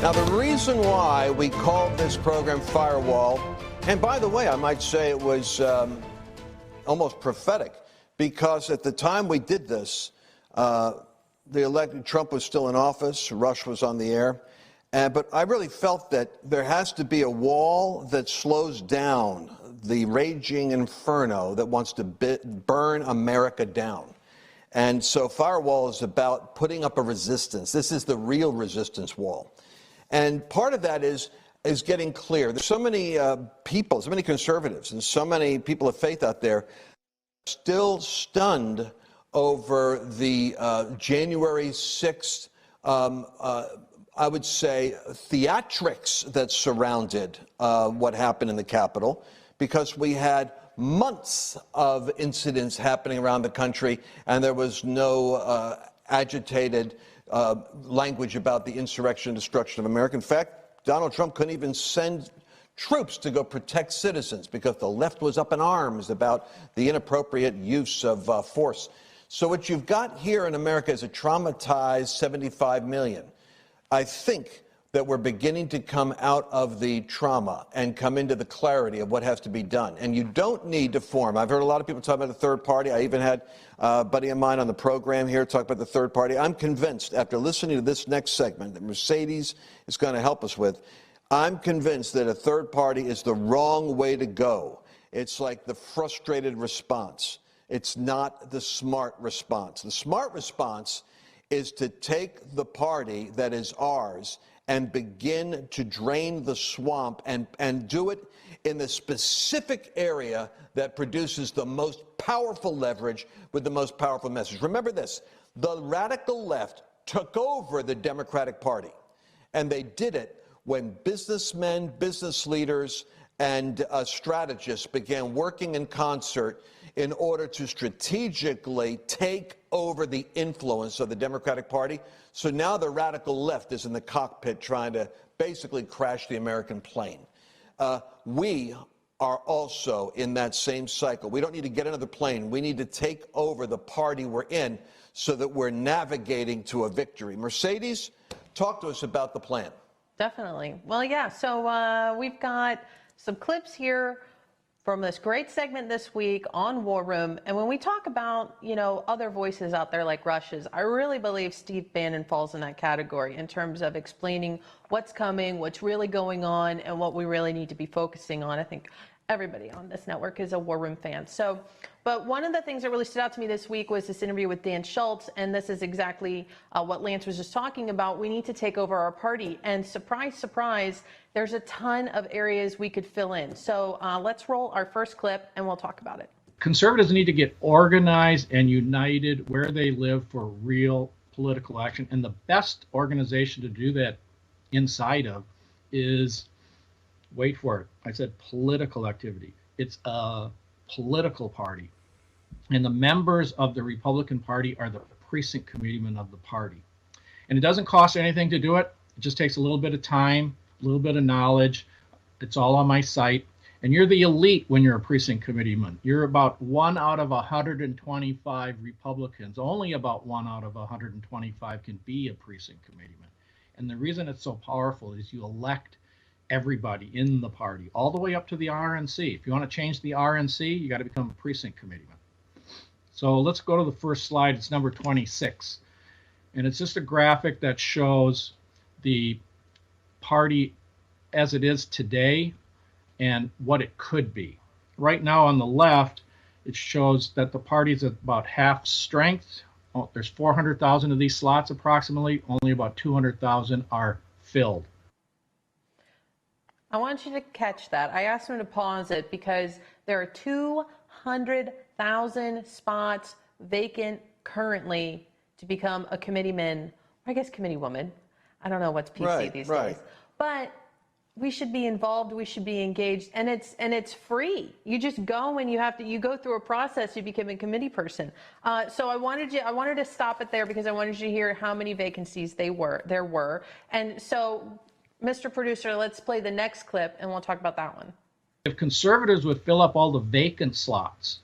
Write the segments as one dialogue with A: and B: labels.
A: Now, the reason why we called this program Firewall, and by the way, I might say it was almost prophetic, because at the time we did this, Trump was still in office, Rush was on the air, but I really felt that there has to be a wall that slows down the raging inferno that wants to burn America down. And so Firewall is about putting up a resistance. This is the real resistance wall. And part of that is getting clear. There's so many people, so many conservatives, and so many people of faith out there still stunned over the January 6th, I would say, theatrics that surrounded what happened in the Capitol, because we had months of incidents happening around the country, and there was no agitated language about the insurrection and destruction of America. In fact, Donald Trump couldn't even send troops to go protect citizens because the left was up in arms about the inappropriate use of force. So what you've got here in America is a traumatized 75 million. I think that we're beginning to come out of the trauma and come into the clarity of what has to be done. And you don't need to form. I've heard a lot of people talk about the third party. I even had a buddy of mine on the program here talk about the third party. I'm convinced, after listening to this next segment that Mercedes is going to help us with, I'm convinced that a third party is the wrong way to go. It's like the frustrated response. It's not the smart response. The smart response is to take the party that is ours and begin to drain the swamp and do it in the specific area that produces the most powerful leverage with the most powerful message. Remember this, the radical left took over the Democratic Party, and they did it when businessmen, business leaders, and strategists began working in concert in order to strategically take over the influence of the Democratic Party. So now the radical left is in the cockpit trying to basically crash the American plane. We are also in that same cycle. We don't need to get another plane. We need to take over the party we're in so that we're navigating to a victory. Mercedes, talk to us about the plan.
B: Definitely. Well, yeah, so we've got some clips here from this great segment this week on War Room. And when we talk about, other voices out there like Rush's, I really believe Steve Bannon falls in that category in terms of explaining what's coming, what's really going on, and what we really need to be focusing on. I think everybody on this network is a War Room fan. But one of the things that really stood out to me this week was this interview with Dan Schultz, and this is exactly what Lance was just talking about. We need to take over our party, and surprise, surprise, there's a ton of areas we could fill in. So let's roll our first clip, and we'll talk about it.
C: Conservatives need to get organized and united where they live for real political action, and the best organization to do that inside of is, wait for it, I said political activity. It's a political party. And the members of the Republican Party are the precinct committeemen of the party. And it doesn't cost anything to do it. It just takes a little bit of time, a little bit of knowledge. It's all on my site. And you're the elite when you're a precinct committeeman. You're about 1 out of 125 Republicans. Only about 1 out of 125 can be a precinct committeeman. And the reason it's so powerful is you elect everybody in the party, all the way up to the RNC. If you want to change the RNC, you got to become a precinct committeeman. So let's go to the first slide. It's number 26. And it's just a graphic that shows the party as it is today and what it could be. Right now on the left, it shows that the party's at about half strength. Oh, there's 400,000 of these slots approximately. Only about 200,000 are filled.
B: I want you to catch that. I asked him to pause it because there are 200,000 spots vacant currently to become a committeeman, or I guess committeewoman. I don't know what's PC these days. But we should be involved, we should be engaged, and it's free. You just go and you go through a process, you become a committee person. So I wanted to stop it there because I wanted you to hear how many vacancies there were. And so, Mr. Producer, let's play the next clip and we'll talk about that one.
C: If conservatives would fill up all the vacant slots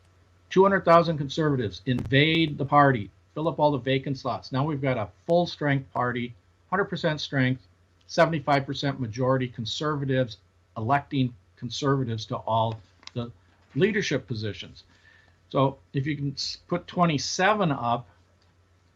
C: 200,000 conservatives invade the party, fill up all the vacant slots. Now we've got a full strength party, 100% strength, 75% majority conservatives electing conservatives to all the leadership positions. So if you can put 27 up,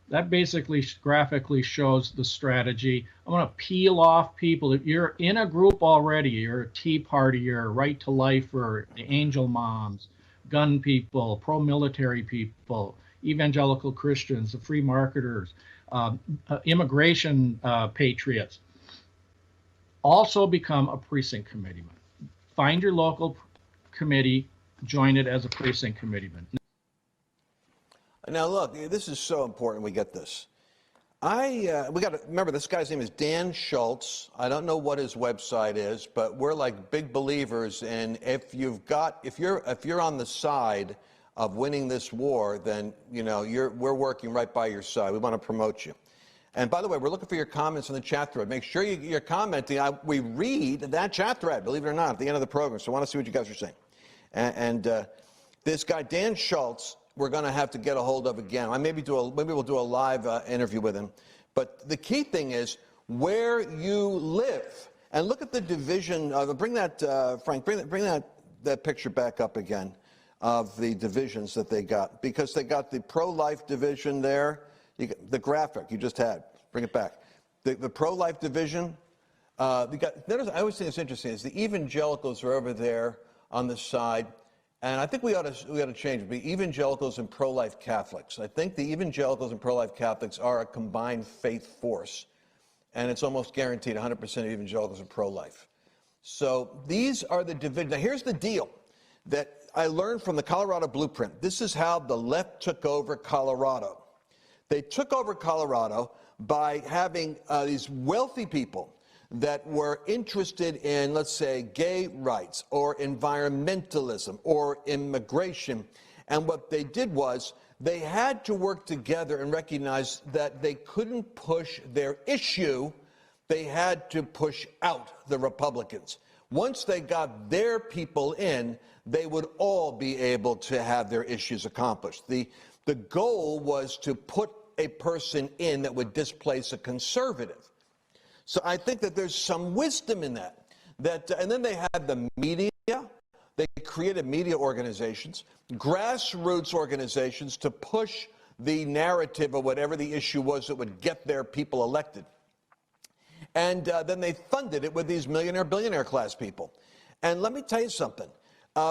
C: that basically graphically shows the strategy. I'm going to peel off people. If you're in a group already, you're a Tea Party, you're a Right to Life, or the Angel Moms, gun people, pro-military people, evangelical Christians, the free marketers, immigration patriots. Also become a precinct committeeman. Find your local committee, join it as a precinct committeeman.
A: Now, look, this is so important we get this. We got to remember, this guy's name is Dan Schultz. I don't know what his website is, but we're like big believers in if you're on the side of winning this war, then we're working right by your side. We want to promote you. And by the way, we're looking for your comments in the chat thread. Make sure you're commenting. We read that chat thread, believe it or not, at the end of the program. So I want to see what you guys are saying. And this guy, Dan Schultz, we're going to have to get a hold of again. Maybe we'll do a live interview with him. But the key thing is where you live. And look at the division. Bring that, Frank, bring that picture back up again of the divisions that they got. Because they got the pro-life division there. The graphic you just had, bring it back. The pro-life division, notice, I always think it's interesting, is the evangelicals are over there on the side, and I think we ought to change it, be evangelicals and pro-life Catholics. I think the evangelicals and pro-life Catholics are a combined faith force, and it's almost guaranteed 100% of evangelicals are pro-life. So these are the divisions. Now here's the deal that I learned from the Colorado Blueprint. This is how the left took over Colorado. They took over Colorado by having these wealthy people that were interested in, let's say, gay rights or environmentalism or immigration. And what they did was they had to work together and recognize that they couldn't push their issue. They had to push out the Republicans. Once they got their people in, they would all be able to have their issues accomplished. The goal was to put a person in that would displace a conservative. So I think that there's some wisdom in that. And then they had the media. They created media organizations, grassroots organizations to push the narrative of whatever the issue was that would get their people elected. And then they funded it with these millionaire, billionaire class people. And let me tell you something.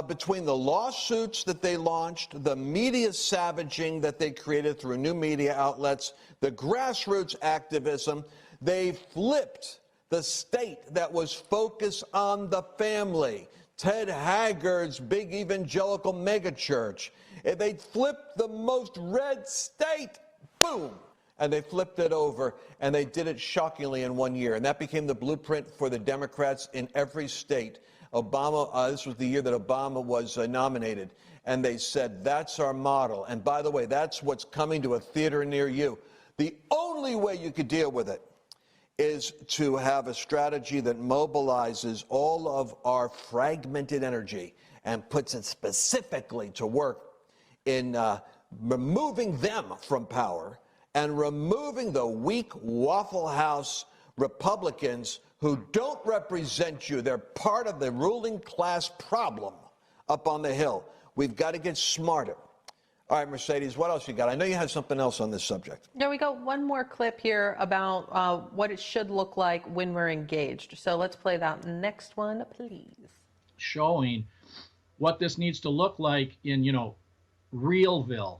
A: Between the lawsuits that they launched, the media savaging that they created through new media outlets, the grassroots activism, they flipped the state that was focused on the family. Ted Haggard's big evangelical megachurch. They flipped the most red state. Boom. And they flipped it over, and they did it shockingly in 1 year. And that became the blueprint for the Democrats in every state. Obama, this was the year that Obama was nominated, and they said, that's our model. And by the way, that's what's coming to a theater near you. The only way you could deal with it is to have a strategy that mobilizes all of our fragmented energy and puts it specifically to work in removing them from power and removing the weak Waffle House Republicans who don't represent you. They're part of the ruling class problem up on the Hill. We've got to get smarter. All right, Mercedes, what else you got? I know you have something else on this subject.
B: Yeah, we got one more clip here about what it should look like when we're engaged. So let's play that next one, please.
C: Showing what this needs to look like in, Realville,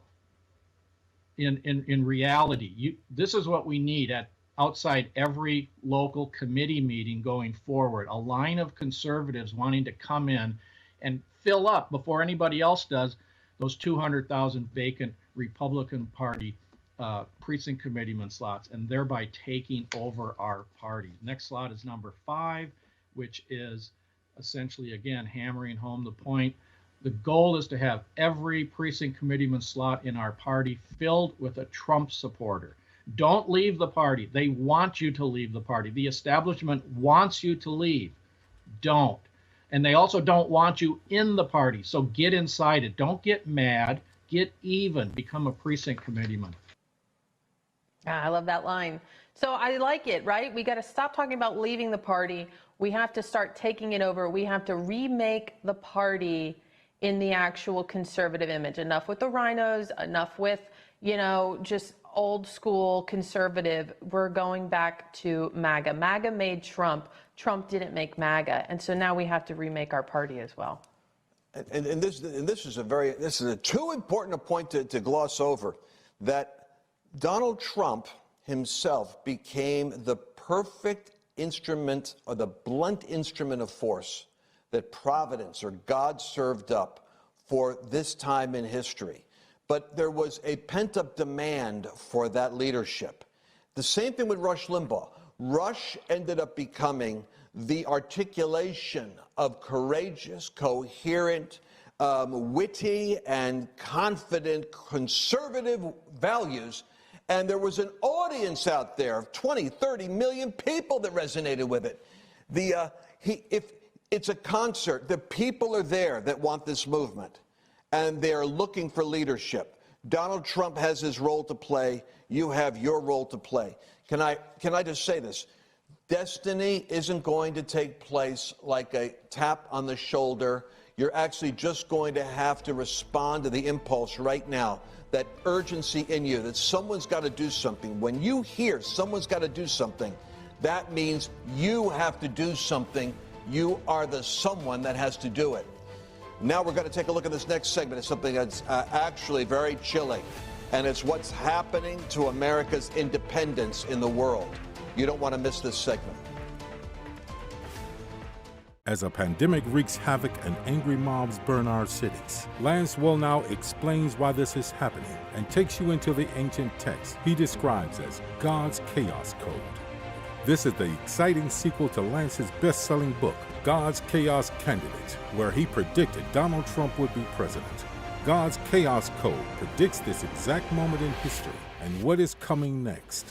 C: in reality. This is what we need outside every local committee meeting going forward. A line of conservatives wanting to come in and fill up before anybody else does those 200,000 vacant Republican Party precinct committeeman slots, and thereby taking over our party. Next slide is number 5, which is essentially, again, hammering home the point. The goal is to have every precinct committeeman slot in our party filled with a Trump supporter. Don't leave the party. They want you to leave the party. The establishment wants you to leave. Don't. And they also don't want you in the party. So get inside it. Don't get mad. get even, become a precinct committeeman.
B: I love that line. So I like it, right? We got to stop talking about leaving the party. We have to start taking it over. We have to remake the party in the actual conservative image. Enough with the rhinos, enough with, just old school conservative. We're going back to MAGA. MAGA made Trump. Trump didn't make MAGA. And so now we have to remake our party as well.
A: And this is a too important a point to gloss over, that Donald Trump himself became the perfect instrument, or the blunt instrument of force that Providence or God served up for this time in history. But there was a pent-up demand for that leadership. The same thing with Rush Limbaugh. Rush ended up becoming the articulation of courageous, coherent, witty, and confident conservative values. And there was an audience out there of 20, 30 million people that resonated with it. If it's a concert, the people are there that want this movement, and they're looking for leadership. Donald Trump has his role to play. You have your role to play. Can I just say this? Destiny isn't going to take place like a tap on the shoulder. You're actually just going to have to respond to the impulse right now, that urgency in you, that someone's got to do something. When you hear someone's got to do something, that means you have to do something. You are the someone that has to do it. Now we're going to take a look at this next segment. It's something that's actually very chilling, and it's what's happening to America's independence in the world. You don't want to miss this segment.
D: As a pandemic wreaks havoc and angry mobs burn our cities, Lance Wallnau explains why this is happening and takes you into the ancient text he describes as God's Chaos Code. This is the exciting sequel to Lance's best-selling book, God's Chaos Candidate, where he predicted Donald Trump would be president. God's Chaos Code predicts this exact moment in history and what is coming next.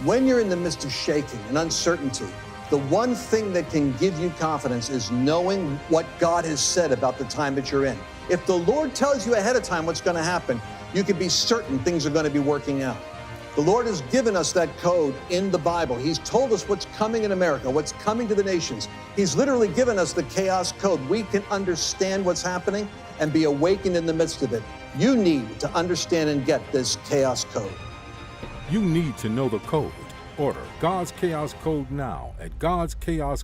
E: When you're in the midst of shaking and uncertainty, the one thing that can give you confidence is knowing what God has said about the time that you're in. If the Lord tells you ahead of time what's going to happen, you can be certain things are going to be working out. The Lord has given us that code in the Bible. He's told us what's coming in America, what's coming to the nations. He's literally given us the chaos code. We can understand what's happening and be awakened in the midst of it. You need to understand and get this chaos code.
D: You need to know the code. Order God's Chaos Code now at godschaos